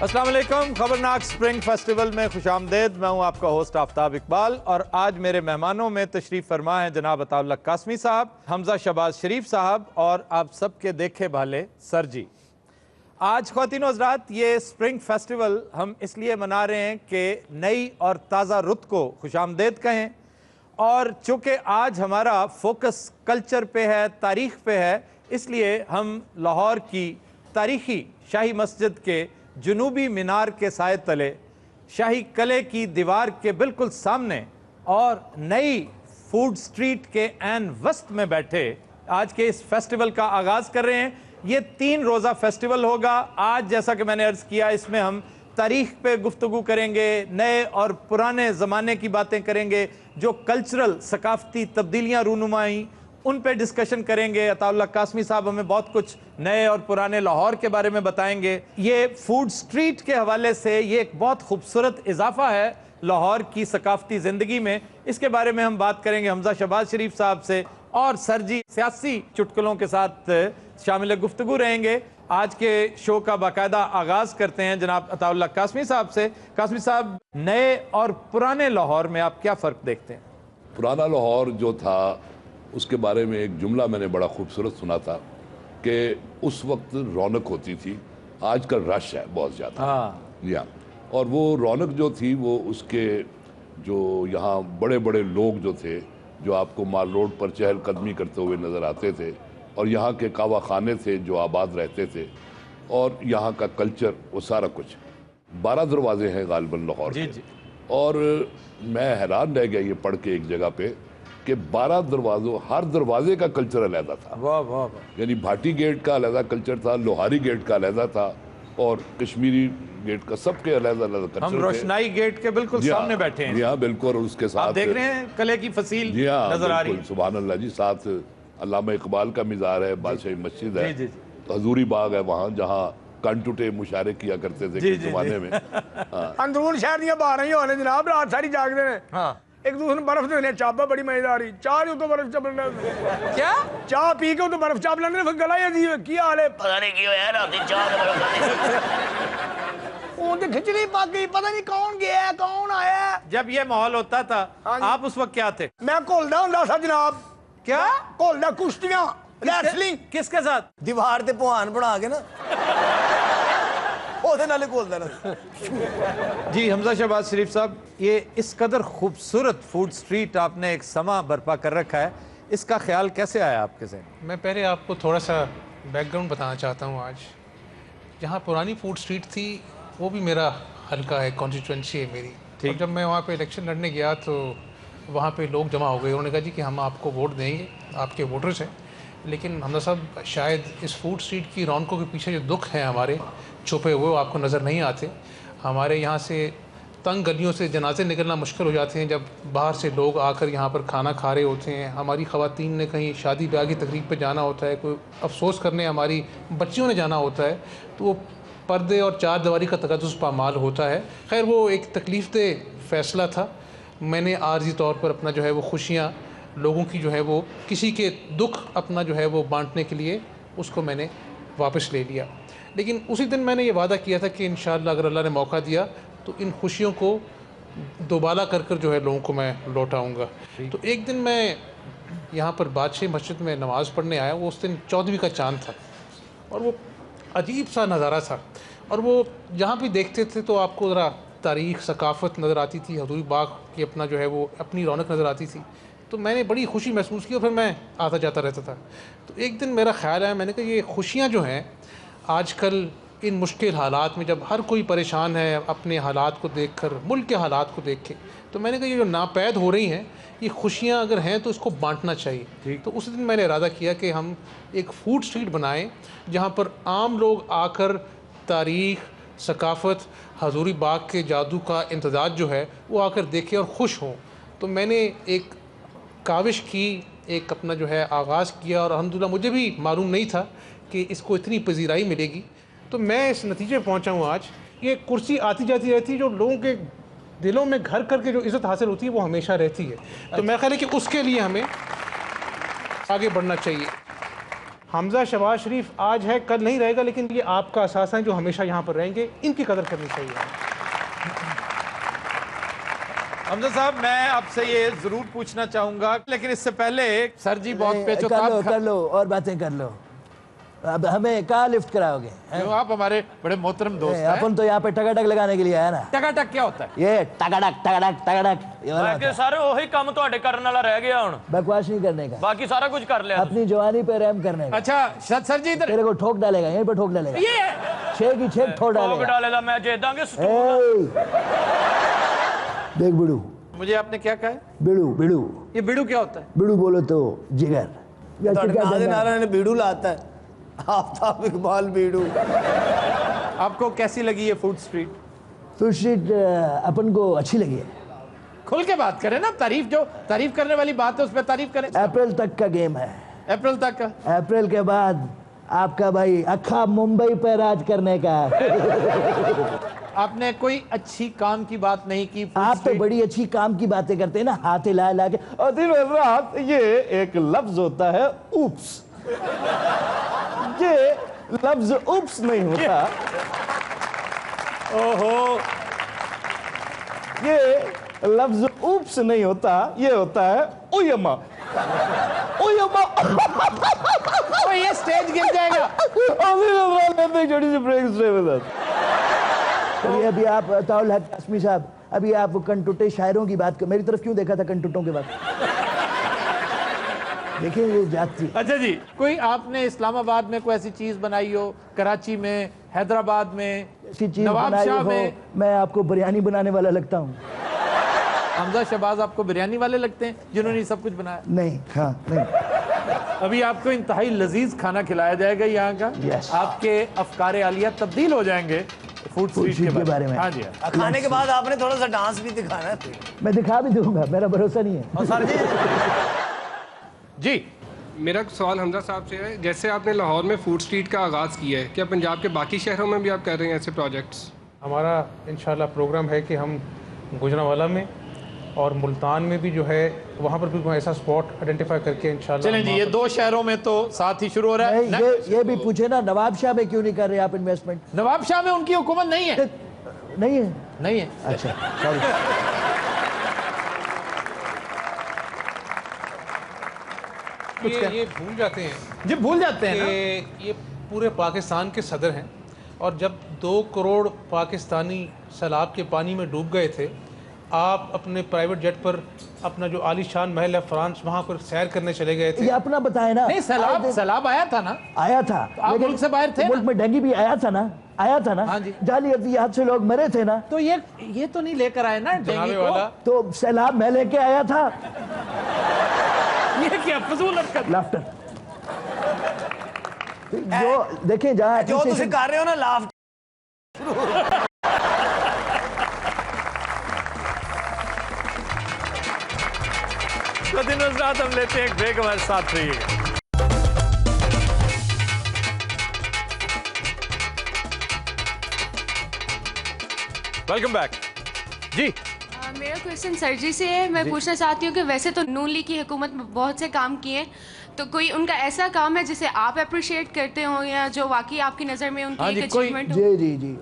अस्सलाम वालेकुम। खबरनाक spring festival में खुशामदेद। मैं हूं आपका होस्ट आफ्ताब इकबाल और आज मेरे मेहमानों में तशरीफ़ फरमा है जनाब अताउल्लाह कासमी साहब, हमजा शहबाज शरीफ साहब और आप सबके देखे भाले सर जी। आज ख्वातीन और हज़रात, ये स्प्रिंग फेस्टिवल हम इसलिए मना रहे हैं कि नई और ताज़ा रुत को खुशामदेद कहें, और चूँकि आज हमारा फोकस कल्चर पे है, तारीख़ पे है, इसलिए हम लाहौर की तारीख़ी शाही मस्जिद के जुनूबी मीनार के साए तले, शाही किले की दीवार के बिल्कुल सामने और नई फूड स्ट्रीट के एन वस्त में बैठे आज के इस फेस्टिवल का आगाज़ कर रहे हैं। ये 3 रोज़ा फेस्टिवल होगा। आज जैसा कि मैंने अर्ज़ किया, इसमें हम तारीख़ पे गुफ्तगू करेंगे, नए और पुराने ज़माने की बातें करेंगे, जो कल्चरल सकाफ़ती तब्दीलियाँ रूनुमाई उन पे डिस्कशन करेंगे। अताउल्लाह कासमी साहब हमें बहुत कुछ नए और पुराने लाहौर के बारे में बताएंगे। ये फूड स्ट्रीट के हवाले से ये एक बहुत खूबसूरत इजाफा है लाहौर की सकाफ़ती ज़िंदगी में। इसके बारे में हम बात करेंगे हमजा शहबाज शरीफ साहब से, और सर जी सियासी चुटकुलों के साथ शामिल गुफ्तगू रहेंगे। आज के शो का बाकायदा आगाज़ करते हैं जनाब अताउल्लाह कासमी साहब से। कासमी साहब, नए और पुराने लाहौर में आप क्या फ़र्क देखते हैं? पुराना लाहौर जो था उसके बारे में एक जुमला मैंने बड़ा खूबसूरत सुना था कि उस वक्त रौनक होती थी, आजकल रश है बहुत ज़्यादा। हाँ, और वो रौनक जो थी वो उसके जो यहाँ बड़े बड़े लोग जो थे, जो आपको माल रोड पर चहलकदमी करते हुए नज़र आते थे, और यहाँ के कावा खाने थे जो आबाद रहते थे, और यहाँ का कल्चर, वो सारा कुछ। 12 दरवाजे हैं गालिबन लाहौर के। और मैं हैरान रह गया ये पढ़ के एक जगह पे कि 12 दरवाज़ों, हर दरवाजे का कल्चर अलहदा था। वाह वाह वाह। यानी भाटी गेट का अलहदा कल्चर था, लोहारी गेट का अलहदा था, और कश्मीरी गेट का, सबके अलहदा अलहदा कल्चर। हम रोशनाई गेट के बिल्कुल सामने बैठे हैं। जी हाँ, बिल्कुल। और उसके साथ आप देख रहे हैं किले की फसील नजर आ रही है। सुभान अल्लाह जी। साथ अल्लामा इकबाल का मिज़ार है, बादशाही मस्जिद है, हजूरी बाग है वहाँ, जहाँ कंटूटे मुशारे किया करते थे जमाने में। अंदरून शहर दियां बाहर ही होने जनाब, रात सारी जागते हैं। हाँ, एक दूसरे बर्फ देने, चाबा बड़ी मजेदार। चाह जो तो बर्फ चाप क्या चाह पी के तो बर्फ चाप लेने, फिर गला अजीब की हाल है, पता नहीं क्यों है रात चाह खिचड़ी पक गई, पता नहीं कौन गया कौन आया। जब ये माहौल होता था, आप उस वक्त क्या थे? मैं घोलदा हुंदा सा जनाब। क्या घोलदा? कुश्तियां, रेसलिंग। किसके साथ? दीवार ते भगवान बना के ना जी हमजा शहबाज शरीफ साहब, ये इस कदर खूबसूरत फूड स्ट्रीट आपने एक समा बर्पा कर रखा है, इसका ख्याल कैसे आया आपके ज़हन? मैं पहले आपको थोड़ा सा बैकग्राउंड बताना चाहता हूँ। आज जहाँ पुरानी फूड स्ट्रीट थी, वो भी मेरा हल्का है, कॉन्स्टिट्यूंसी है मेरी। ठीक। जब मैं वहाँ पे इलेक्शन लड़ने गया तो वहाँ पे लोग जमा हो गए। उन्होंने कहा जी कि हम आपको वोट देंगे, आपके वोटर्स हैं, लेकिन हमजा साहब शायद इस फूड स्ट्रीट की रौनकों के पीछे जो दुख हैं हमारे छुपे हुए, वो आपको नज़र नहीं आते। हमारे यहाँ से तंग गलियों से जनाजे निकलना मुश्किल हो जाते हैं जब बाहर से लोग आकर यहाँ पर खाना खा रहे होते हैं। हमारी ख़वातीन ने कहीं शादी ब्याह की तकरीब पे जाना होता है, कोई अफसोस करने हमारी बच्चियों ने जाना होता है, तो वो पर्दे और चार दीवारी का तकद्दुस पामाल होता है। खैर, वो एक तकलीफ़ दे फ़ैसला था। मैंने आर्जी तौर पर अपना जो है वो खुशियाँ लोगों की जो है वो, किसी के दुख अपना जो है वो बांटने के लिए उसको मैंने वापस ले लिया। लेकिन उसी दिन मैंने ये वादा किया था कि इंशाअल्लाह अगर अल्लाह ने मौका दिया तो इन खुशियों को दोबारा कर कर जो है लोगों को मैं लौटाऊंगा। तो एक दिन मैं यहाँ पर बादशाही मस्जिद में नमाज़ पढ़ने आया। वो उस दिन 14वीं का चाँद था और वो अजीब सा नज़ारा था। और वो जहाँ भी देखते थे तो आपको ज़रा तारीख़, सकाफ़त नज़र आती थी, हजूरी बाग की अपना जो है वो अपनी रौनक नज़र आती थी। तो मैंने बड़ी खुशी महसूस की और फिर मैं आता जाता रहता था। तो एक दिन मेरा ख्याल आया, मैंने कहा ये खुशियाँ जो हैं आजकल इन मुश्किल हालात में, जब हर कोई परेशान है अपने हालात को देखकर, मुल्क के हालात को देख के, तो मैंने कहा ये जो नापैद हो रही हैं ये खुशियाँ अगर हैं तो इसको बांटना चाहिए। तो उस दिन मैंने इरादा किया कि हम एक फूड स्ट्रीट बनाएं जहाँ पर आम लोग आकर तारीख़, सकाफ़त, हजूरी बाग के जादू का इम्तज़ाज जो है वो आकर देखें और ख़ुश हों। तो मैंने एक काविश की, एक अपना जो है आगाज़ किया, और अल्हम्दुलिल्लाह मुझे भी मालूम नहीं था कि इसको इतनी पजीराई मिलेगी। तो मैं इस नतीजे पर पहुँचा हूँ आज। ये कुर्सी आती जाती रहती है, जो लोगों के दिलों में घर करके जो इज़्ज़त हासिल होती है वो हमेशा रहती है। तो मैं ख्याल है कि उसके लिए हमें आगे बढ़ना चाहिए। हमजा शहबाज शरीफ आज है कल नहीं रहेगा, लेकिन ये आपका असासा है जो हमेशा यहाँ पर रहेंगे, इनकी कदर करनी चाहिए। हमजा साहब, मैं आपसे ये जरूर पूछना चाहूंगा, लेकिन इससे पहले सर जी बहुत कर लो और बातें कर लो। अब हमें कहाँ लिफ्ट कराओगे? आप हमारे बड़े मोहतरम दोस्त हैं। अपन तो यहाँ पे टकाटक लगाने के लिए आया ना। टकाटक क्या होता है? ये टकाटक टकाटक टकाटक ये वाला होता है। सारे वही काम तो करने वाला रह गया हुन। बकवास नहीं करने का, बाकी सारा कुछ कर लिया। अपनी जवानी पे रहम करने का। अच्छा सर जी, इधर तेरे को ठोक डालेगा, यहीं पे ठोक डालेगा, छह की छह ठोक डालेगा। मैं जे दांगे देख बिड़ू, मुझे आपने क्या कहा है? बिड़ू बिड़ू, ये बिड़ू क्या होता है? बिड़ू बोलो तो जिगर। नारायण बीड़ू लाता है, आफ्ताब इकबाल बीड़ू। आपको कैसी लगी ये फूड स्ट्रीट? फूड स्ट्रीट अपन को अच्छी लगी है। खुल के बात करें ना, तारीफ करने वाली बात है उस पर तारीफ करें। अप्रैल तक का गेम है। अप्रैल तक का? अप्रैल के बाद आपका भाई अखा मुंबई पर राज करने का। आपने कोई अच्छी काम की बात नहीं की। आप तो बड़ी अच्छी काम की बातें करते हैं ना, हाथ हिला ला के। और दिन रात ये एक लफ्ज होता है उप्स, ये लफ्ज उप्स नहीं होता। ओहो, ये लफ्ज उप्स नहीं होता, ये होता है उयमा। उयमा। ओ ये स्टेज गिर जाएगा। छोटी सी ब्रेक स्टे विद अस। अभी आप ताउल हक कासमी साहब, अभी आप कंटुटे शायरों की बात कर, मेरी तरफ क्यों देखा था कंटुटों के बाद? देखिए ये जाती। अच्छा जी, कोई आपने इस्लामाबाद में कोई ऐसी चीज बनाई हो, कराची में, हैदराबाद में, ऐसी चीज नवाब बनाई शाह हो? में? मैं आपको बिरयानी बनाने वाला लगता हूँ। हमजा शहबाज आपको बिरयानी वाले लगते हैं जिन्होंने सब कुछ बनाया? नहीं, हाँ नहीं। अभी आपको इंतहाई लजीज खाना खिलाया जाएगा यहाँ का। Yes. आपके अफकारे आलिया तब्दील हो जाएंगे फूड स्ट्रीट के बारे में। हाँ जी, खाने के बाद आपने थोड़ा सा डांस भी दिखाना है। मैं दिखा भी दूंगा, मेरा भरोसा नहीं है। और सर जी, मेरा सवाल हमजा साहब से है, जैसे आपने लाहौर में फूड स्ट्रीट का आगाज़ किया है, क्या पंजाब के बाकी शहरों में भी आप कर रहे हैं ऐसे प्रोजेक्ट्स? हमारा इंशाल्लाह प्रोग्राम है कि हम गुजरांवाला में और मुल्तान में भी जो है वहाँ पर भी कोई ऐसा स्पॉट आइडेंटिफाई करके इंशाल्लाह। चलें जी, ये दो शहरों में तो साथ ही शुरू हो रहा है। ये भी पूछे ना, नवाब शाह में क्यों नहीं कर रहे आप इन्वेस्टमेंट? नवाब शाह में उनकी हुकूमत नहीं है। नहीं है? नहीं है। अच्छा, सॉरी। ये भूल जाते हैं जी, भूल जाते हैं ना। कि ये पूरे पाकिस्तान के सदर हैं, और जब 2 करोड़ पाकिस्तानी सैलाब के पानी में डूब गए थे, आप अपने प्राइवेट जेट पर अपना जो आलीशान महल है फ्रांस, वहाँ पर सैर करने चले गए थे। ये अपना बताए ना। नहीं, सैलाब आया था ना। आया था, आप मुल्क से बाहर थे ना? मुल्क में डेंगू भी आया था ना, आया था ना। हाँ जी। जाली अतियात से लोग मरे थे ना। तो ये तो नहीं लेकर आए ना जनाबे डेंगू वाला। तो सैलाब मैं लेके आया था। ये क्या फजूल हरकत। लाफ्टर जो देखें जहाँ जो तुम कर रहे हो ना लाफ। तो दिन रात हम लेते हैं एक ब्रेक, हमारे साथ रहिएगा। वेलकम बैक जी। मेरा क्वेश्चन सर जी से है। मैं पूछना चाहती हूँ कि वैसे तो नून लीग की हुकूमत में बहुत से काम किए, तो कोई उनका ऐसा काम है जिसे आप अप्रिशिएट करते हो या जो वाकई आपकी नज़र में उनकी एक अचीवमेंट हो? जी जी जी,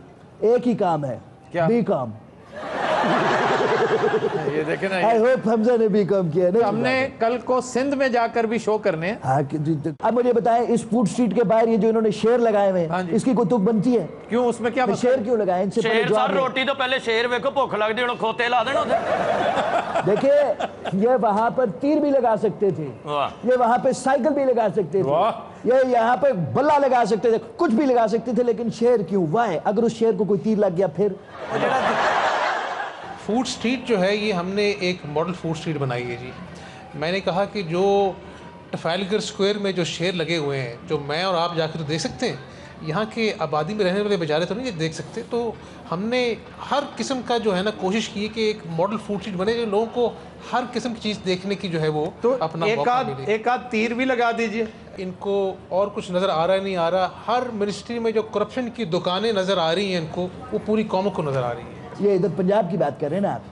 एक ही काम है, बी काम। ये देखे ना, आई होप हमजा ने भी काम किया ना। हमने कल को सिंध में जाकर भी शो करने हैं। हाँ, अब मुझे बताएं, इस फूड स्ट्रीट के बाहर ये जो इन्होंने शेर लगाए हुए हाँ हैं, जी। इसकी कोई तुक बनती है? क्यों, उसमें क्या शेर क्यों लगाए? इनसे पहले शेर जवाब सर दें। रोटी तो पहले शेर वेखो, भुख लगती है खोते ला देना उधर। देखिए, ये वहां पर तीर भी लगा सकते थे, ये वहां पे साइकिल भी लगा सकते थे, ये यहाँ पे बल्ला लगा सकते थे, कुछ भी लगा सकते थे, लेकिन शेर क्यों? वाई? अगर उस शेर को कोई तीर लग गया फिर? फूड स्ट्रीट जो है ये हमने एक मॉडल फूड स्ट्रीट बनाई है जी। मैंने कहा कि जो ट्रफालगर स्क्वायर में जो शेर लगे हुए हैं, जो मैं और आप जाकर तो देख सकते हैं, यहाँ के आबादी में रहने वाले बेचारे तो नहीं देख सकते। तो हमने हर किस्म का जो है ना कोशिश की है कि एक मॉडल फूड स्ट्रीट बने जो लोगों को हर किस्म की चीज़ देखने की जो है वो तो अपना एक आध तीर भी लगा दीजिए। इनको और कुछ नज़र आ रहा है नहीं आ रहा, हर मिनिस्ट्री में जो करप्शन की दुकानें नज़र आ रही हैं इनको, वो पूरी कौम को नज़र आ रही हैं। ये इधर पंजाब की बात कर रहे हैं ना आप?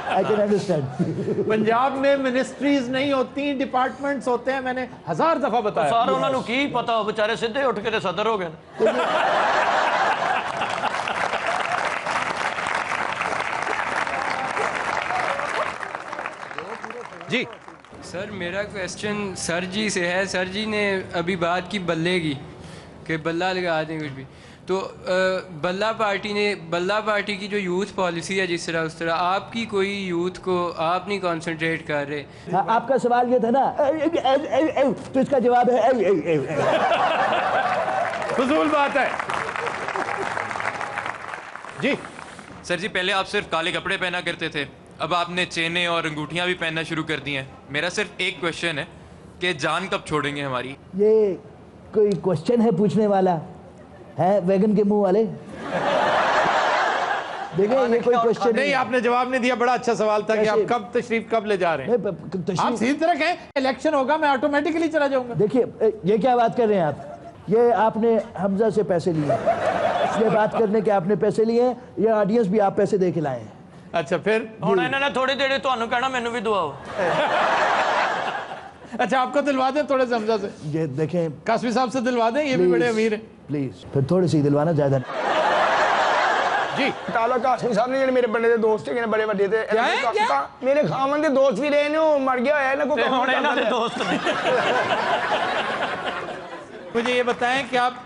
I can understand. पंजाब में मिनिस्ट्रीज नहीं होती, डिपार्टमेंट्स होते हैं, मैंने 1000 दफा बताया। सारा उन्होंने की पता हो, बेचारे सीधे उठ के सदर हो गए। जी सर, मेरा क्वेश्चन सर जी से है। सर जी ने अभी बात की बल्ले की, कि बल्ला लगा दें कुछ भी, तो बल्ला पार्टी की जो यूथ पॉलिसी है, जिस तरह उस तरह आपकी कोई यूथ को आप नहीं कंसंट्रेट कर रहे। हाँ, आपका सवाल ये था ना, तो इसका जवाब है फजूल बात है। जी सर जी, पहले आप सिर्फ काले कपड़े पहना करते थे, अब आपने चेनें और अंगूठियां भी पहनना शुरू कर दी हैं। मेरा सिर्फ एक क्वेश्चन है कि जान कब छोड़ेंगे हमारी? ये कोई क्वेश्चन है पूछने वाला है वैगन के मुंह वाले? देखिए, ये कोई क्वेश्चन नहीं, आपने जवाब नहीं दिया। बड़ा अच्छा सवाल था कि आप कब तशरीफ कब ले जा रहे हैं। आप सीधी तरह कहें इलेक्शन होगा मैं ऑटोमेटिकली चला जाऊंगा। देखिए, ये क्या बात कर रहे हैं आप? ये आपने हमजा से पैसे लिए, ये बात करने के आपने पैसे लिए, ये ऑडियंस भी आप पैसे दे के लाए हैं। अच्छा, फिर हुण इन्होंने थोड़ी देर तुहानू कहना मैनू भी दुआओ। अच्छा, आपको दिलवा दें थोड़े से हमजा से? ये देखें, कासमी साहब से दिलवा दें, ये भी बड़े अमीर हैं। प्लीज, फिर थोड़ी सी दिलवाना ज्यादा। जी ताला कासमी साहब ने मेरे बड़े दोस्त थे, बड़े बड़े थे। क्या? मेरे खामन के दोस्त भी रहे ने, वो मर गया है ना कोई दोस्त। मुझे ये बताएं कि आप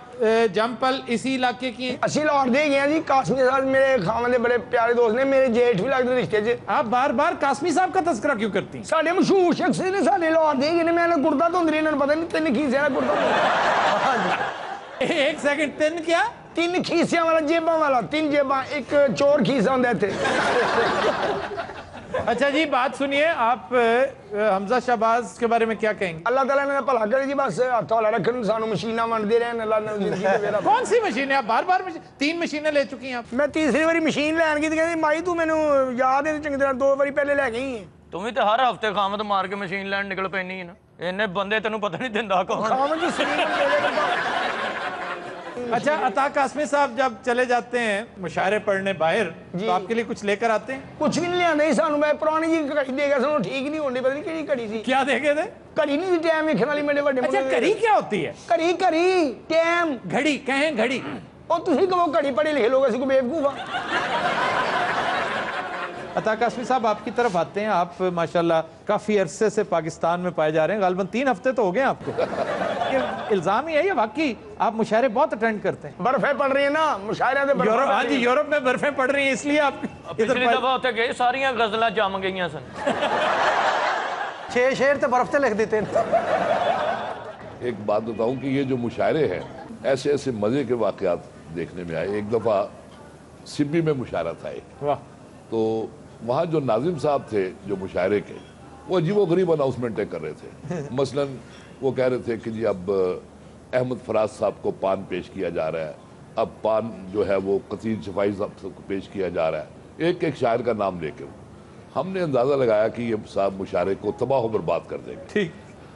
जमपल इसी इलाके की हैं? असि लाहौर दे गए जी। कासमी साहब मेरे खामन के बड़े प्यारे दोस्त ने, मेरे जेठ भी लगते रिश्ते च। आप बार बार कासमी साहब का तस्करा क्यों करती हैं? साढ़े मशहूर शख्स ने, साढ़े लाहौर दे गए ने। मैं कुर्ता धोंदरी, इन्होंने पता नहीं 3 खीसे वाला कुर्ता। एक सेकंड, 3 क्या? 3 खीसियां वाला, जेबा वाला, 3 जेबा, एक चोर खीसा होंदा थे। अच्छा जी, बात सुनिए, आप हमजा शहबाज के बारे में क्या कहेंगे? अल्लाह ताला ने भला करे जी, बस हाथ वाला रखन, सानू मशीना वंडदे रहन। अल्लाह ने जिंदगी दे मेरा। कौन सी मशीनें? आप बार बार 3 मशीनें ले चुकी हैं आप। मैं तीसरी बारी मशीन लैन गई, कहती माई तू मैनू याद है चंगी तरह, 2 बारी पहले लै गई है। तुम भी तो हर हफ्ते खामद मार के मशीन लैन निकल पैनी है ना। इन्ने बंदे तेन पता नहीं दिंदा कौन। खामद जी अच्छा, अता कासमी साहब जब चले जाते हैं मुशायरे पढ़ने बाहर, तो आपके लिए कुछ लेकर आते हैं? कुछ भी नहीं लिया सानू। मैं पुरानी जी घड़ी दे गया, सानू ठीक नहीं होनी, पता नहीं किहड़ी घड़ी सी। क्या दे गए थे? घड़ी नहीं टाइम वेखण वाली मेरे बड़े। अच्छा, घड़ी क्या होती है? घड़ी टाइम। घड़ी कहें घड़ी? और तुसी कहो घड़ी पढ़े लिखे लोग, ऐसे को बेवकूफ आ। अता कासमी साहब, आपकी तरफ आते हैं। आप माशाल्लाह काफी अरसे से पाकिस्तान में पाए जा रहे हैं, गालिबन 3 हफ्ते तो हो गए आपको। इल्जाम ही है या वाकई आप मुशायरे बहुत अटेंड करते हैं? बर्फें पड़ रही है ना मुशायरे। यूरोप, हाँ जी, यूरोप में बर्फें पड़ रही हैं, इसलिए आप पिछली दफा उत्ते गए, सारियां गजलां जम गईयां सन। 6 शेर तो बर्फ से लिख देते हैं। एक बात बताऊं कि ये जो मुशायरे हैं, ऐसे ऐसे मजे के वाकयात देखने में आए। एक दफा सिब्बी में मुशायरा था एक, तो वहाँ जो नाजिम साहब थे जो मुशायरे के, वो अजीबोगरीब अनाउंसमेंटें कर रहे थे। मसलन वो कह रहे थे कि जी अब अहमद फराज साहब को पान पेश किया जा रहा है, अब पान जो है वो कतीर शफाई साहब को पेश किया जा रहा है, एक एक शायर का नाम लेके। हमने अंदाज़ा लगाया कि ये साहब मुशायरे को तबाह बर्बाद कर देंगे। ठीक,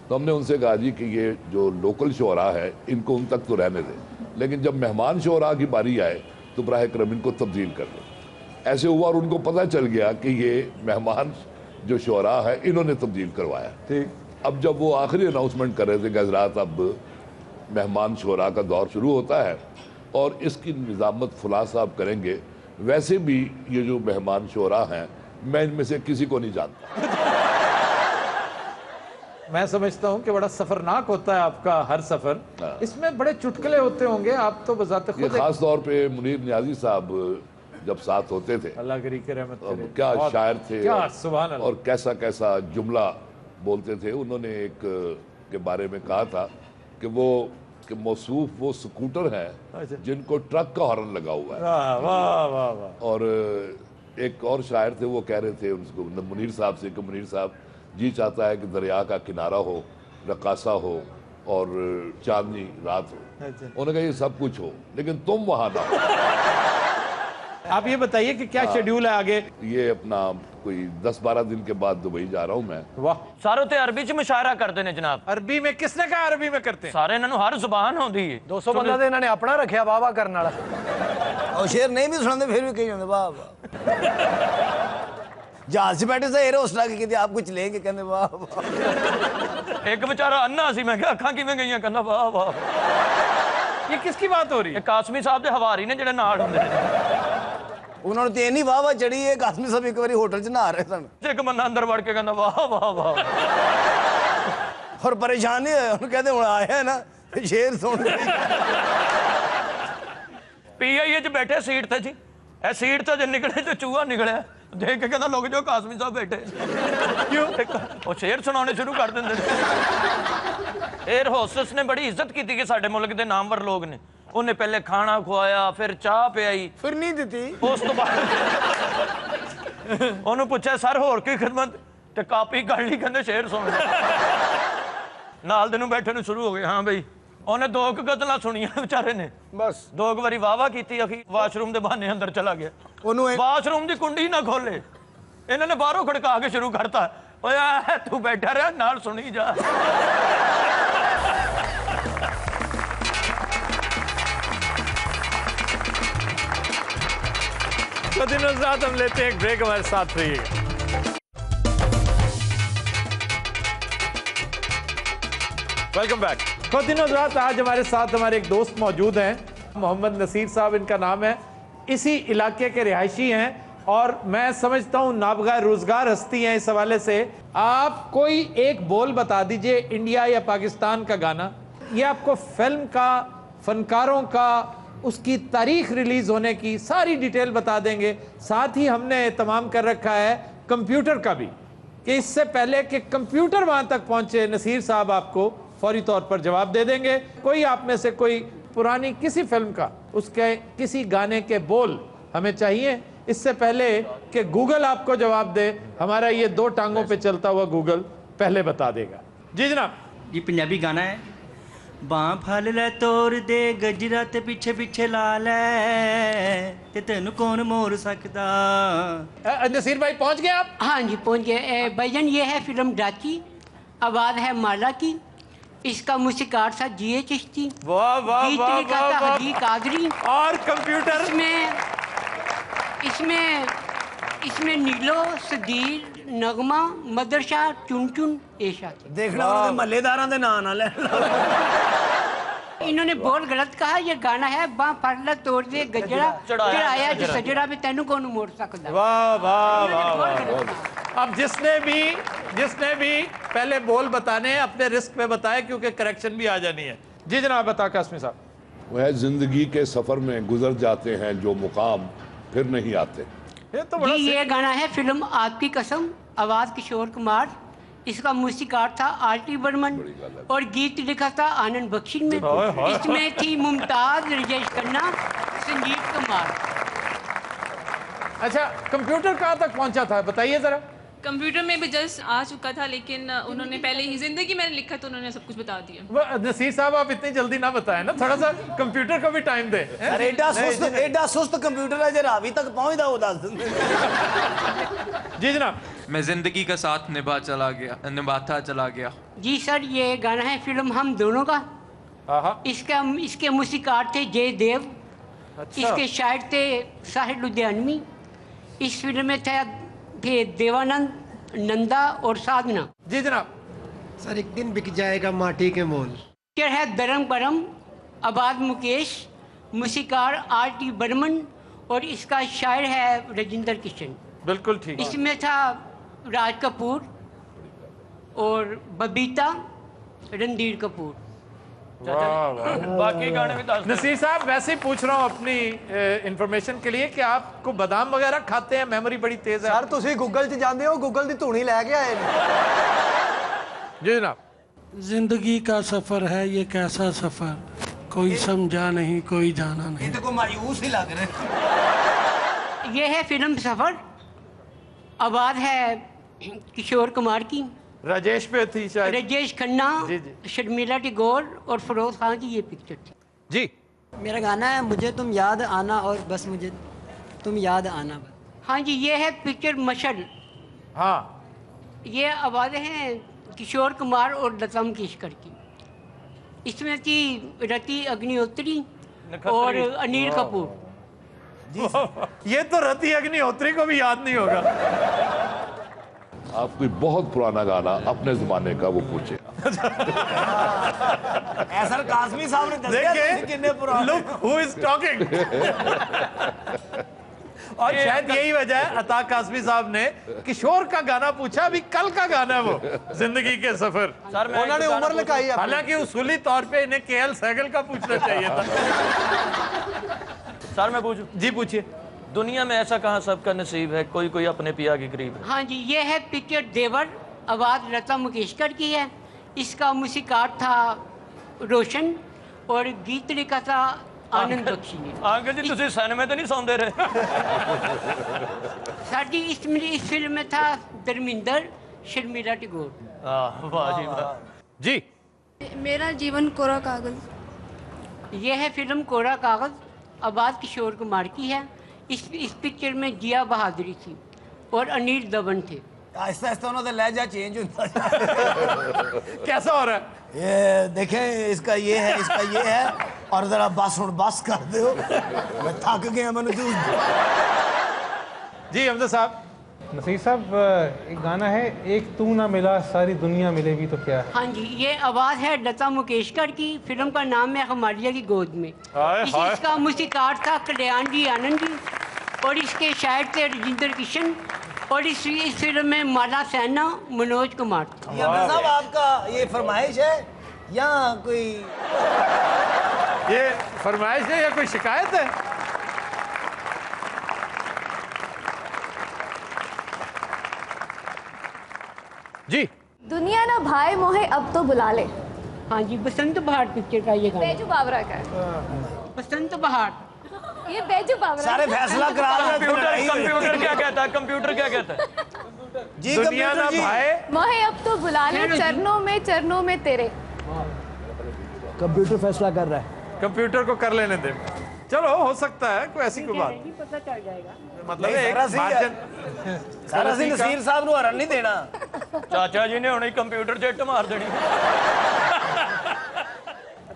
तो हमने उनसे कहा जी कि ये जो लोकल शोरा है इनको उन तक तो रहने दें, लेकिन जब मेहमान शोरा की बारी आए तो बराह करम इनको तब्दील कर दें। ऐसे हुआ और उनको पता चल गया कि ये मेहमान जो शोरा है इन्होंने तब्दील करवाया। ठीक। अब जब वो आखिरी अनाउंसमेंट कर रहे थे कि हज़रात अब मेहमान शोरा का दौर शुरू होता है और इसकी निज़ामत फुला साहब करेंगे, वैसे भी ये जो मेहमान शोरा हैं मैं इनमें से किसी को नहीं जानता। मैं समझता हूँ कि बड़ा सफरनाक होता है आपका हर सफर। इसमें बड़े चुटकुले होते होंगे, आप तो बजाते खुद। ये खास तौर पे मुनीर नियाजी साहब जब साथ होते थे, अल्लाह की रहमत करे, क्या शायर थे, क्या सुभान अल्लाह, और कैसा कैसा जुमला बोलते थे। उन्होंने एक के बारे में कहा था कि वो कि मौसूफ वो स्कूटर हैं जिनको ट्रक का हॉर्न लगा हुआ है। वाह वाह वाह वाह। और एक और शायर थे, वो कह रहे थे उसको मुनीर साहब से कि मुनीर साहब जी चाहता है कि दरिया का किनारा हो, रकासा हो और चांदनी रात हो। उन्होंने कहा ये सब कुछ हो लेकिन तुम वहां ना हो। आप ये बताइए कि क्या शेड्यूल है आगे? ये अपना कोई 10-12 दिन के बाद दुबई जा रहा हूँ मैं। वाह। सारे ते अरबी च मुशायरा करते हैं जनाब। अरबी में? किसने कहा अरबी में करते हैं? सारे इन्होंने हर जुबान होती है। 200 बंदा तो इन्होंने अपना रखा वाह वाह करने वाला, और शेर नहीं भी सुनाते फिर भी कही जाते वाह वाह। जहाज से बैठे से एयर होस्ट आके कहते आप कुछ लेंगे, कहते वाह वाह। एक बेचारा अन्ना सी, मैं क्या अखा किवें गईयां, कहना वाह वाह। ये किसकी बात हो रही है? कासमी साहब दे हवारी ने जेड़े नाल हुंदे ने। उन्होंने तो इन्नी वाह वाह चढ़ी है, कासमी साहब एक बारी होटल च नहा रहे सन, एक बंदा अंदर वड़ के कहना वाह वाह वाह, और परेशान नहीं होए, उन्होंने कहते हुण आया है ना शेर सुन। PIA च बैठे सीट ते जी, ए सीट तो जो निकले तो चूहा निकलिया, देख के कहना लोग जो कासमी साहब बैठे क्यों, वो शेर सुनाने शुरू कर देंगे। एयर होस्टेस ने बड़ी इज्जत की थी कि साडे मुल्क के नामवर लोग ने, उन्हें पहले खाना खुआया, फिर चाह पियाई, फिर नहीं दी, उस तो बाद उन्होंने पूछा सर होर की खिदमत, ते कापी कर ली, कहते शेर सुन नाल दिन बैठे ने शुरू हो गए। हाँ बई, उन्हें 2 गज़लां सुनिया बेचारे ने, बस 2 बारी वाह वाह की, अखी वाशरूम के बहाने अंदर चला गया, वाशरूम की कुंडी ना खोले, इन्होंने बाहरों खड़का के शुरू करता, ओए तू बैठा रहा नाल सुनी जा। तो दिनों रात हम लेते हैं एक ब्रेक, हमारे साथ रहिएगा। Welcome back. तो दिनों रात आज हमारे साथ हमारे एक दोस्त मौजूद हैं, मोहम्मद नसीर साहब इनका नाम है, इसी इलाके के रिहायशी हैं और मैं समझता हूँ नाबगा रोजगार हस्ती हैं। इस हवाले से आप कोई एक बोल बता दीजिए इंडिया या पाकिस्तान का गाना, ये आपको फिल्म का, फनकारों का, उसकी तारीख रिलीज होने की सारी डिटेल बता देंगे। साथ ही हमने तमाम कर रखा है कंप्यूटर का भी, कि इससे पहले कि कंप्यूटर वहां तक पहुंचे नसीर साहब आपको फौरी तौर पर जवाब दे देंगे। कोई आप में से कोई पुरानी किसी फिल्म का, उसके किसी गाने के बोल हमें चाहिए, इससे पहले कि गूगल आपको जवाब दे। हमारा ये 2 टांगों पे चलता हुआ गूगल पहले बता देगा। जी जनाब। ये पंजाबी गाना है, बां फल लै तोड़ दे गजरा ते पीछे पीछे ला लै ते तेनू कौन मोड़ सकदा। नसीर भाई पहुंच गए आप? हाँ जी पहुंच गए भाईजान। ये है फिल्म डाची, आवाज है माला की, इसका मूसीकार था G.A. चिश्ती, वाह वाह गीत वाह लिखा था वाह, हजी कादरी, और कंप्यूटर इसमें नीलो, सदीर, नगमा, मदरशा, चुन चुन एशा थे। देखना महल्लेदारां दे नाम ना ले। इन्होंने बोल गलत कहा, ये गाना है बां फड़ला तोड़ दे गजरा चढ़ाया जो सजरा पे तेनू कौन मोड़ सकदा। वाह वाह वाह। अब जिसने भी पहले बोल बताने हैं अपने रिस्क पे बताए, क्योंकि करेक्शन भी आ जानी है। जी जनाब बता कासमी साहब। वह जिंदगी के सफर में गुजर जाते हैं जो मुकाम फिर नहीं आते। ये गाना है फिल्म आपकी कसम, आवाज किशोर कुमार, इसका मूसीकार था R.T. बर्मन और गीत लिखा था आनंद बख्शी ने। इसमें थी मुमताज, राजेश खन्ना, संजीव कुमार। अच्छा, कंप्यूटर कहाँ तक पहुंचा था बताइए जरा। कंप्यूटर में भी जस्ट आ चुका था, लेकिन उन्होंने पहले ही जिंदगी मैंने लिखा तो उन्होंने सब कुछ बता दिया। नसीर साहब आप इतनी जल्दी ना बताएं ना, थोड़ा सा कंप्यूटर को भी टाइम दे। एडा सुस्त कंप्यूटर है, जरा अभी तक पहुंचदा हो 10 दिन। जी जनाब। मैं जिंदगी का साथ निभाता चला गया। जी सर, ये गाना है फिल्म हम दोनों का। इसके मूसीकार थे जय देव। अच्छा। इसके शायर थे साहिर लुधियानवी। इस फिल्म में थे देवानंद, नंदा और साधना। जी जनाब। सर, एक दिन बिक जाएगा माटी के मोल। शेर है दरम परम, आबाद मुकेश, मूसीकार R.T. बर्मन और इसका शायर है राजेंद्र किशन। बिल्कुल ठीक। इसमें था राज कपूर और बबीता, रणधीर कपूर। बाकी गाने भी नसीर साहब वैसे ही पूछ रहा हूँ अपनी इंफॉर्मेशन के लिए कि आपको बादाम वगैरह खाते हैं, मेमोरी बड़ी तेज है। सर तुसी गूगल च जांदे हो, गूगल दी धूनी लेके आए। जी जनाब। जिंदगी का सफर है ये कैसा सफर, कोई समझा नहीं कोई जाना नहीं। ये तो मायूस ही लग रहे। ये है फिल्म सफर, आवाज है किशोर कुमार की, राजेश पे थी शायद, राजेश खन्ना, शर्मिला टैगोर और फिरोज खान की ये पिक्चर थी। जी। मेरा गाना है मुझे तुम याद आना और बस मुझे तुम याद आना। हाँ जी, ये है पिक्चर मशल। हाँ, ये आवाज़ें हैं किशोर कुमार और लता मंगेशकर की। इसमें थी रति अग्निहोत्री और अनिल कपूर। ये तो रति अग्निहोत्री को भी याद नहीं होगा। आप कोई बहुत पुराना गाना अपने जमाने का वो पूछे। ऐसा कासमी साहब ने देखिए, कितने पुराने। Look who is talking. और शायद यही वजह है अता कासमी साहब ने किशोर का गाना पूछा, अभी कल का गाना है वो, जिंदगी के सफर। सर उन्होंने उम्र लिखाई है, हालांकि उसूली तौर पे इन्हें केएल सहगल का पूछना चाहिए था। सर मैं पूछूं? जी पूछिए। दुनिया में ऐसा कहाँ सबका नसीब है, कोई कोई अपने पिया के करीब है। हाँ जी, ये है पिक्चर देवर, आवाज़ लता मंगेशकर की है। इसका मूसीकार था रोशन और गीत लिखा था आनंद बख्शी ने। आगे जी तुझे सन में तो नहीं सौंदे रहे। सर जी इस फिल्म में था धर्मिंदर, शर्मिला टैगोर। वाह जी वाह। जी मेरा जीवन कोरा कागज। ये है फिल्म कोरा कागज, आवाज़ किशोर कुमार की है। इस पिक्चर में जिया बहादुरी थी और अनिल दबन थे। आहिस्ता आहिस्ता उन्होंने लहजा चेंज होता कैसा हो रहा है? ये देखें, इसका ये है, इसका ये है, और जरा बस कर दो, मैं थक गया मैंने जूस। जी हमजा साहब। नसीर साहब, एक गाना है, एक तू ना मिला सारी दुनिया मिलेगी तो क्या। हाँ जी, ये आवाज़ है लता मंगेशकर की। फिल्म का नाम है हमारिया की गोद में। इसका मूसीकार था कल्याण जी आनंद जी और इसके शायर थे राजेंद्र किशन और इस फिल्म में माला सैना, मनोज कुमार। साहब आपका ये फरमाइश है या कोई ये फरमाइश है या कोई शिकायत है? जी। दुनिया ना भाई मोहे अब तो बुला ले। हाँ जी, बसंत बहार पिक्चर का ये गाना। बैजू बावरा का बसंत बहार। ये बैजू बावरा। सारे फैसला करा रहे हैं। कंप्यूटर क्या कहता है? कंप्यूटर क्या कहता है? जी दुनिया ना भाई मोहे अब तो बुला ले, चरणों में तेरे। कंप्यूटर फैसला कर रहा है। कंप्यूटर को कर लेने दे। चलो, हो सकता है कोई ऐसी कोई बात। पता चल जाएगा। मतलब एक सारा सिंह नसीर साहब को हरन नहीं देना। चाचा जी ने हुणे कंप्यूटर जेट मार देनी।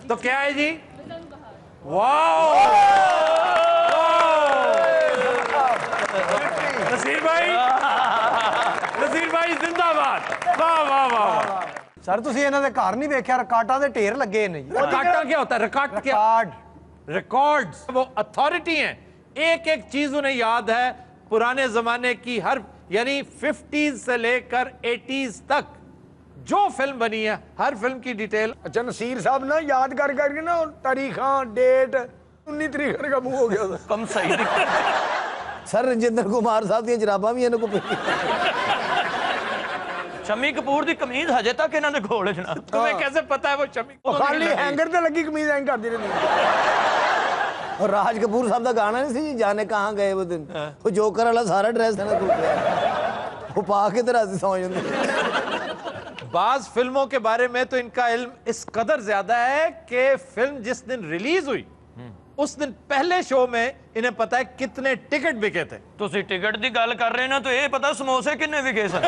तो क्या है जी? वाह, नसीर भाई जिंदाबाद। वाह वाह वाह। सर ਤੁਸੀਂ ਇਹਨਾਂ ਦੇ ਘਰ नहीं देखा, रिकॉर्डा के ढेर लगे ने। रिकॉर्ड क्या होता है? रिकॉर्ड्स वो अथॉरिटी हैं, एक एक चीज उन्हें याद है। पुराने जमाने की हर, यानी 50s से लेकर 80s तक जो फिल्म बनी है, हर फिल्म की डिटेल। अच्छा, नसीर साहब ना याद कर करके ना तारीखां, डेट 19 तरीक का मुंह हो गया। कम सही सर राजेंद्र कुमार साहब दी जराबां भी इन्हां को शम्मी कपूर दी कमीज हजे तक इन्हां दे कोल है जनाब। तुम्हें कैसे पता है वो शम्मी? खाली हैंगर ते लगी कमीज हैंग करदी रहंदी। और राज कपूर साहब का गाना नहीं सी जाने कहाँ गए वो दिन, वो जोकर वाला सारा ड्रेस है ना वो पा के तरह से सौ जाते। बाज फिल्मों के बारे में तो इनका इल्म इस कदर ज्यादा है कि फिल्म जिस दिन रिलीज हुई उस दिन पहले शो में इन्हें पता है कितने टिकट बिके थे। तुसी टिकट दी गल कर रहे ना, तो ये पता समोसे कितने बिके सन।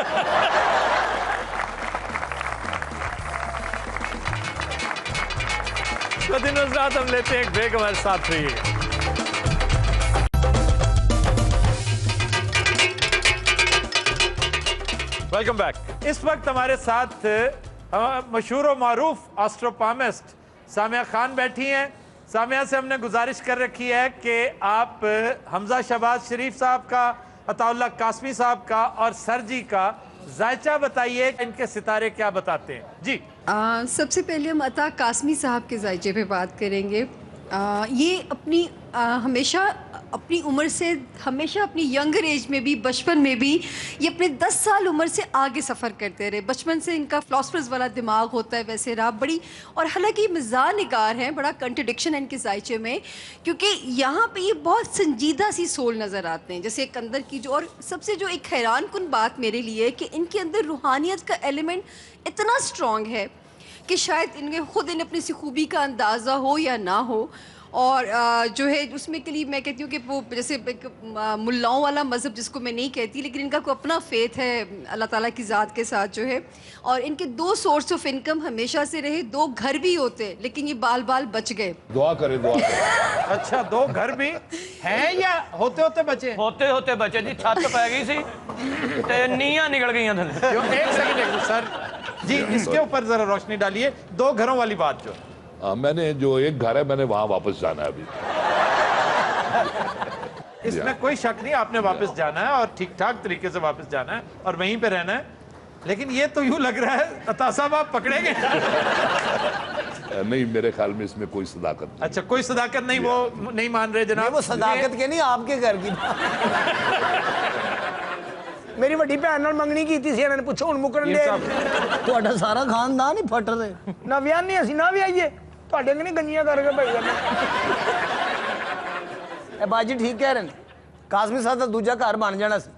तो दिनों रात हम लेते हैं एक ब्रेक, हमारे साथ रहिए। Welcome back. इस वक्त हमारे साथ मशहूर और मारूफ एस्ट्रोपॉमिस्ट सामिया खान बैठी हैं। सामिया से हमने गुजारिश कर रखी है कि आप हमजा शहबाज शरीफ साहब का, अताउल्लाह कासमी साहब का और सरजी का जायचा बताइए, इनके सितारे क्या बताते हैं। जी। सबसे पहले हम अता कासमी साहब के जायचे पे बात करेंगे। ये अपनी हमेशा अपनी उम्र से, हमेशा अपनी यंगर एज में भी, बचपन में भी, ये अपने 10 साल उम्र से आगे सफ़र करते रहे। बचपन से इनका फिलोसफर्स वाला दिमाग होता है। वैसे रहा बड़ी, और हालांकि मज़ाह निगार हैं, बड़ा कंट्रडिक्शन है इनके जायचे में, क्योंकि यहाँ पे ये बहुत संजीदा सी सोल नज़र आते हैं। जैसे एक अंदर की जो, और सबसे जो एक हैरान कुन बात मेरे लिए कि इनके अंदर रूहानियत का एलिमेंट इतना स्ट्रॉन्ग है कि शायद इन्हें खुद इन्हें अपनी सी खूबी का अंदाज़ा हो या ना हो, और जो है उसमें के लिए मैं कहती हूँ कि वो जैसे एक मुल्लाओं वाला मज़हब जिसको मैं नहीं कहती, लेकिन इनका कोई अपना फेथ है अल्लाह ताला की ज़ात के साथ जो है। और इनके 2 सोर्स ऑफ इनकम हमेशा से रहे, 2 घर भी होते लेकिन ये बाल बाल बच गए। दुआ करें, दुआ करें। अच्छा, 2 घर भी हैं या होते होते बचे? होते होते बचे जी, छत पै गई सी ते नीयां निकल गई थले। एक सेकंड सर जी, इसके ऊपर जरा रोशनी डालिए, 2 घरों वाली बात जो मैंने जो एक घर है मैंने वहां वापस जाना है अभी। इसमें कोई शक नहीं, आपने वापस जाना है और ठीक ठाक तरीके से वापस जाना है और वहीं पे रहना है। लेकिन ये तो यूं लग रहा है अता साहब आप पकड़े गए। नहीं, मेरे ख्याल में इसमें कोई सदाकत नहीं। अच्छा, कोई सदाकत नहीं, वो नहीं मान रहे जनाब? वो सदाकत के नहीं, आपके घर की। मेरी वड्डी भैन नाल मंगनी कीती सी, इन्होंने पूछो हुण मुकरन दे। ਤੁਹਾਡਾ ਸਾਰਾ ਖਾਨਦਾਨ ਹੀ ਫਟ ਰਹੇ। ना विआहने ਅਸੀਂ ना विआहिए, ਤੁਹਾਡੇ ਕਿ ਨਹੀਂ ਗੰਜੀਆਂ ਕਰਕੇ ਭਾਈ ਕਰਨਾ। ਇਹ ਬਾਜੀ ਠੀਕ ਕਹਿ ਰਹੇ ਨੇ। ਕਾਜ਼ਮੀ ਸਾਹਿਬ ਦਾ ਦੂਜਾ ਘਰ ਬਣ ਜਾਣਾ ਸੀ।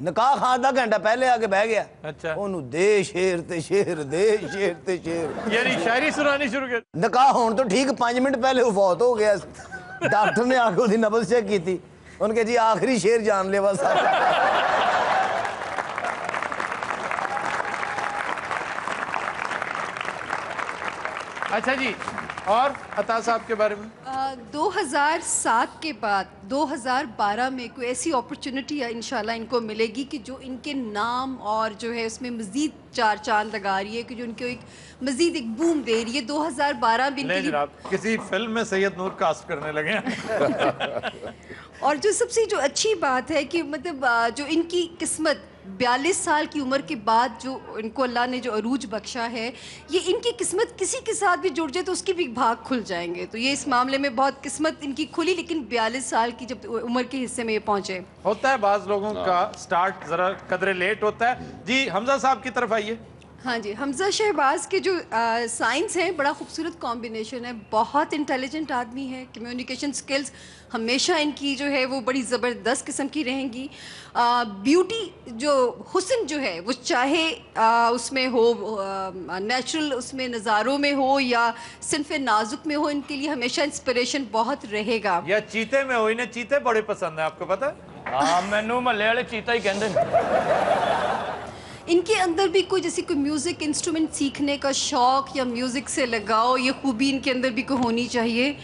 ਨਿਕਾਹ ਖਾਨ ਦਾ ਘੰਟਾ ਪਹਿਲੇ ਆ ਕੇ ਬਹਿ ਗਿਆ। ਅੱਛਾ, ਉਹਨੂੰ ਦੇ ਸ਼ੇਰ ਤੇ ਸ਼ੇਰ, ਦੇ ਸ਼ੇਰ ਤੇ ਸ਼ੇਰ, ਯਾਨੀ ਸ਼ਾਇਰੀ ਸੁਣਾਣੀ ਸ਼ੁਰੂ ਕਰ। ਨਿਕਾਹ ਹੋਣ ਤੋਂ ਠੀਕ 5 ਮਿੰਟ ਪਹਿਲੇ ਉਹ ਫੌਤ ਹੋ ਗਿਆ। ਡਾਕਟਰ ਨੇ ਆ ਕੇ ਉਹਦੀ ਨਬਜ਼ ਚੈੱਕ ਕੀਤੀ, ਉਹਨੇ ਕਿਹਾ ਜੀ ਆਖਰੀ ਸ਼ੇਰ ਜਾਨलेवा साहब। अच्छा जी, और अता साहब के बारे में? 2007 के बाद 2012 में कोई ऐसी अपॉर्चुनिटी इंशाल्लाह इनको मिलेगी कि जो इनके नाम और जो है उसमें मज़ीद 4 चांद लगा रही है, कि जो इनको एक मज़ीद एक बूम दे रही है। 2012 में इनके लिए किसी फिल्म में सैयद नूर कास्ट करने लगे हैं। और जो सबसे जो अच्छी बात है कि मतलब जो इनकी किस्मत 42 साल की उम्र के बाद जो इनको अल्लाह ने जो अरूज बख्शा है, ये इनकी किस्मत किसी के साथ भी जुड़ जाए तो उसके भी भाग खुल जाएंगे। तो ये इस मामले में बहुत किस्मत इनकी खुली, लेकिन 42 साल की जब उम्र के हिस्से में ये पहुंचे। होता है बाज़ लोगों का स्टार्ट जरा कदरे लेट होता है। जी, हमजा साहब की तरफ आइए। हाँ जी, हमजा शहबाज के जो साइंस हैं, बड़ा खूबसूरत कॉम्बिनेशन है। बहुत इंटेलिजेंट आदमी है, कम्युनिकेशन स्किल्स हमेशा इनकी जो है वो बड़ी ज़बरदस्त किस्म की रहेंगी। ब्यूटी जो हुस्न जो है वो चाहे उसमें हो नेचुरल उसमें नज़ारों में हो या सिन्फ नाजुक में हो, इनके लिए हमेशा इंस्पिरेशन बहुत रहेगा। या चीते में हो, इन्हें चीते बड़े पसंद है, आपको पता है? हाँ, मैनू महल्ले वाले चीता ही कहते। इनके अंदर भी कोई जैसे कोई म्यूज़िक इंस्ट्रूमेंट सीखने का शौक़ या म्यूज़िक से लगाओ, ये खूबी इनके अंदर भी कोई होनी चाहिए।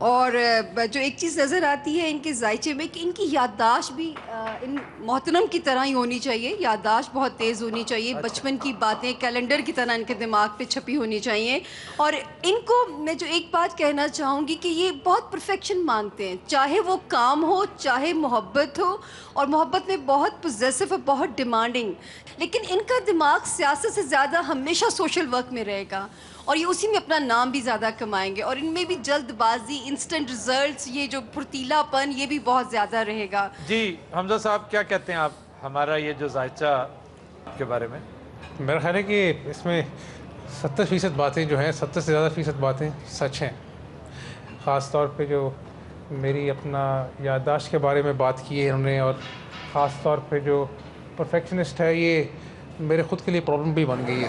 और जो एक चीज़ नज़र आती है इनके जायचे में कि इनकी याददाश्त भी इन मोहतरम की तरह ही होनी चाहिए। याददाश्त बहुत तेज़ होनी चाहिए। अच्छा। बचपन की बातें कैलेंडर की तरह इनके दिमाग पे छपी होनी चाहिए। और इनको मैं जो एक बात कहना चाहूँगी कि ये बहुत परफेक्शन मांगते हैं, चाहे वो काम हो चाहे मोहब्बत हो। और मोहब्बत में बहुत पोजेसिव और बहुत डिमांडिंग, लेकिन इनका दिमाग सियासत से ज़्यादा हमेशा सोशल वर्क में रहेगा और ये उसी में अपना नाम भी ज़्यादा कमाएंगे। और इनमें भी जल्दबाजी, इंस्टेंट रिजल्ट्स, ये जो फुर्तीलापन, ये भी बहुत ज़्यादा रहेगा। जी, हमजा साहब क्या कहते हैं आप हमारा ये जो जायचा के बारे में? मेरा ख्याल है कि इसमें 70% बातें जो हैं, 70 से ज़्यादा फ़ीसद बातें सच हैं। ख़ास तौर पे जो मेरी अपना याददाश्त के बारे में बात की है इन्होंने, और ख़ास तौर पे जो परफेक्शनिस्ट है, ये मेरे खुद के लिए प्रॉब्लम भी बन गई है।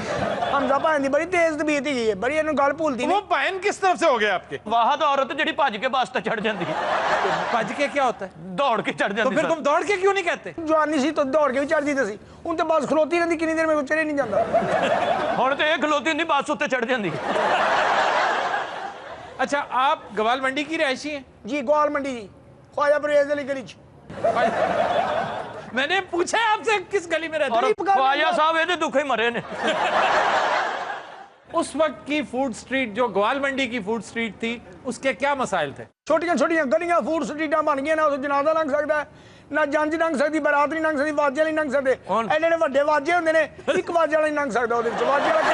हमजा भैन दी बड़ी तेज तबीयत ही है, बड़ी इन्होंने गल भूलती नहीं। वो भैन किस तरफ से हो गया आपके? वाहद औरत जिहड़ी भज के बस ते चढ़ जाती है। भज के क्या होता है? दौड़ के चढ़ जाती। तो फिर तुम दौड़ के क्यों नहीं कहते? जवानी सी तो दौड़ के भी चढ़ जाती सी, हुण ते बस खलोती रहंदी, कितनी देर में चढ़े नहीं जाता। हुण ते खलोती हुंदी, बस उत्ते चढ़ जाती। अच्छा, आप गवाल मंडी की रहायशी हैं? जी, गवाल मंडी जी, ख्वाजा परवेज़ अली गली। मैंने पूछा आपसे किस गली में रहते हैं? ख्वाजा साहब ये दुखे मरे ने। उस वक्त की फूड स्ट्रीट जो ग्वाल मंडी की फूड स्ट्रीट थी, उसके क्या मसाइल थे? छोटियां छोटियां गलियां फूड स्ट्रीटां बन गई, ना उस जनाजा लंघ सकता है, ना जंज लंघ सकती, बारात नहीं लंघ सकती, वाजे नहीं लंघ सकते। एडे वड्डे वाजे होंदे ने, एक वाजे वाला नहीं लंघ सकदा। ओदे विच वाजे वाला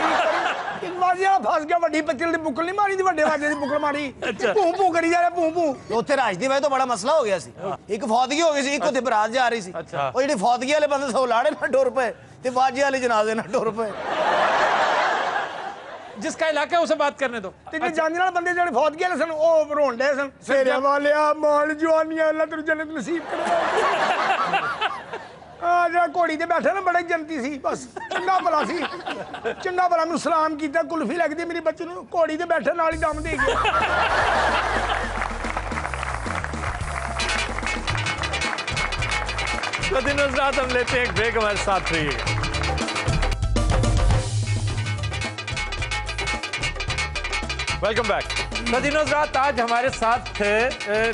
एक वाजे वाला फस गया, वड्डी पत्तल दी बुकल नहीं मारी, दी वड्डे वाजे दी बुकल मारी। भूं भूं करी जा रहा, भूं भूं। उत्थे राजदी वजह तो बड़ा मसला हो गया सी। एक फौतगी हो गई सी, एक उत्थे बरात जा रही सी। ਉਹ ਜਿਹੜੀ ਫੌਤਗੀ ਵਾਲੇ ਬੰਦੇ ਸੋ ਲਾੜੇ ਨਾ ਟੁਰ ਪਏ ਤੇ ਵਾਜੇ वाले जनाजे ना टुर पए। जिसका इलाका है उसे बात करने दो। ते जे जाने वाले बंदे जेड़े फौत गए सन ओ रोन डे सन, फेरे वालिया माल जवानियां अल्लाह तेरी जन्नत नसीब करे। आ जेड़ा घोड़ी ते बैठा ना बड़ा जनती सी, बस चंगा भला सी, चंगा भला मैनूं सलाम कीता, कुल्फी लगदी मेरी बच्चे नूं, घोड़ी ते बैठे नाल ही दम दे गया। हजरात हम लेते हैं एक ब्रेक, हमारे साथ रहिए। Welcome back. हजरात आज हमारे साथ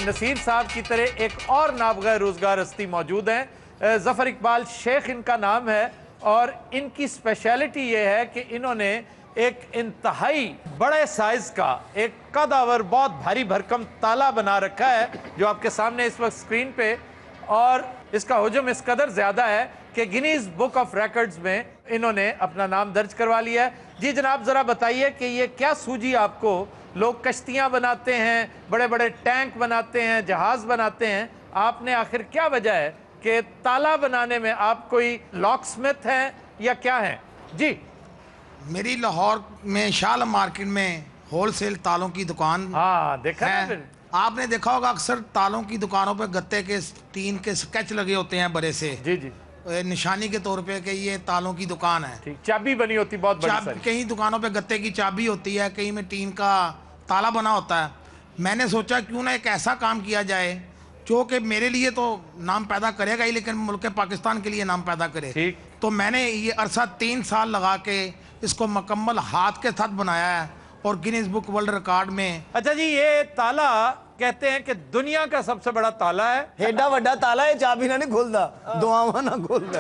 नसीर साहब की तरह एक और नाबगा रोजगार हस्ती मौजूद हैं। जफर इकबाल शेख इनका नाम है और इनकी स्पेशलिटी ये है कि इन्होंने एक इंतहाई बड़े साइज का एक कदावर बहुत भारी भरकम ताला बना रखा है जो आपके सामने इस वक्त स्क्रीन पे, और इसका हुजूम इस कदर ज्यादा है कि गिनीज बुक ऑफ रिकॉर्ड्स में इन्होंने अपना नाम दर्ज करवा लिया है। जी जनाब, जरा बताइए कि ये क्या सूझी आपको? लोग कश्तियां बनाते हैं, बड़े बड़े टैंक बनाते हैं, जहाज बनाते हैं, आपने आखिर क्या वजह है कि ताला बनाने में आप कोई लॉकस्मिथ हैं या क्या हैं? जी, मेरी लाहौर में शाल मार्केट में होलसेल तालों की दुकान देखा है। आपने देखा होगा अक्सर तालों की दुकानों पे गत्ते के टीन के स्केच लगे होते हैं बड़े से, जी जी, निशानी के तौर पे कि ये तालों की दुकान है। ठीक, चाबी बनी होती बहुत बड़ी, कहीं दुकानों पे गत्ते की चाबी होती है, कहीं में टीन का ताला बना होता है। मैंने सोचा क्यों ना एक ऐसा काम किया जाए जो कि मेरे लिए तो नाम पैदा करेगा ही, लेकिन मुल्क पाकिस्तान के लिए नाम पैदा करे। ठीक, तो मैंने ये अरसा 3 साल लगा के इसको मुकम्मल हाथ के साथ बनाया है और गिनीज बुक वर्ल्ड रिकॉर्ड में। अच्छा जी, ये ताला कहते हैं कि दुनिया का सबसे बड़ा ताला है। एडा वड्डा ताला है, चाबी ना नहीं खोलता, दुआवा ना खोलता।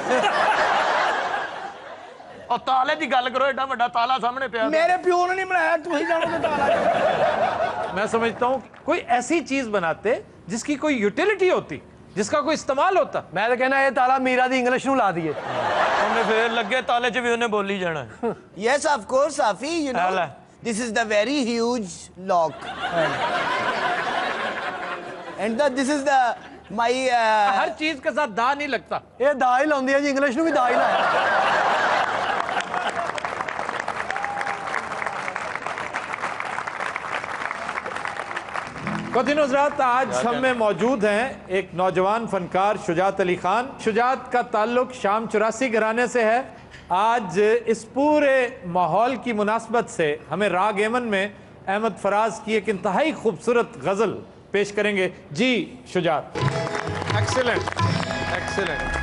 और ताले की गल करो, एडा वड्डा ताला सामने पे मेरे प्यो ने नहीं बनाया, तू ही जानोगे ताला। मैं समझता हूँ कोई ऐसी चीज बनाते जिसकी कोई यूटिलिटी होती, जिसका कोई इस्तेमाल होता। मैं तो कहना ये ताला मीरा दी इंग्लिश नू ला दिए, उन्हें फिर लगे ताले च भी उन्हें बोली जाना। Yes of course Safi, you know this is the very huge lock and this is the my हर चीज के साथ दा नहीं लगता, ये दा ही लाउंदी है जी, इंग्लिश नू भी दा ही लाया। हजरात आज हम में मौजूद हैं एक नौजवान फनकार शुजात अली खान। शुजात का ताल्लुक शाम 84 घराने से है। आज इस पूरे माहौल की मुनासबत से हमें राग एमन में अहमद फराज की एक इंतहाई खूबसूरत गज़ल पेश करेंगे। जी शुजात। Excellent excellent.